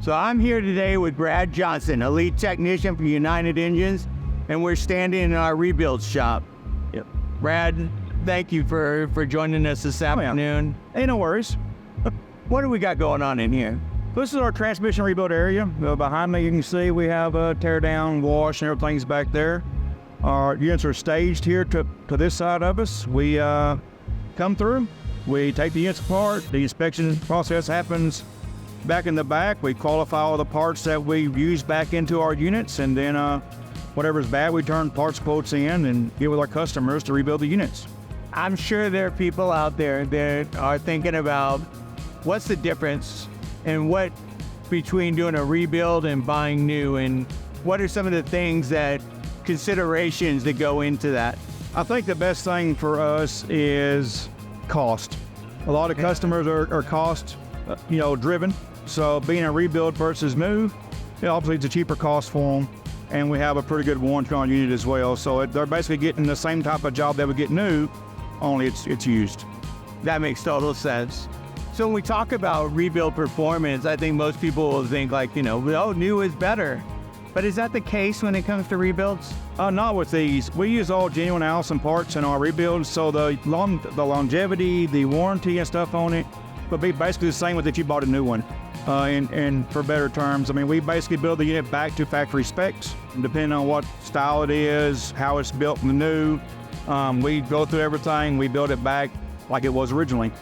So I'm here today with Brad Johnson, a lead technician for United Engines, and we're standing in our rebuild shop. Yep. Brad, thank you for joining us this afternoon. Hey, no worries. What do we got going on in here? This is our transmission rebuild area. Behind me, you can see we have a tear down, wash, and everything's back there. Our units are staged here to this side of us. We come through, we take the units apart. The inspection process happens back in the back. We qualify all the parts that we use back into our units, and then whatever's bad, we turn parts quotes in and get with our customers to rebuild the units. I'm sure there are people out there that are thinking about what's the difference and what between doing a rebuild and buying new, and what are some of the things that considerations that go into that? I think the best thing for us is cost. A lot of customers are cost driven. So being a rebuild versus new, obviously it's a cheaper cost for them, and we have a pretty good warranty on unit as well. So they're basically getting the same type of job they would get new, only it's used. That makes total sense. So when we talk about rebuild performance, I think most people will think like, oh, new is better. But is that the case when it comes to rebuilds? Not with these. We use all genuine Allison parts in our rebuilds, so the longevity, the warranty and stuff on it would be basically the same with if you bought a new one. And for better terms, I mean, we basically build the unit back to factory specs, depending on what style it is, how it's built from the new. We go through everything, we build it back like it was originally.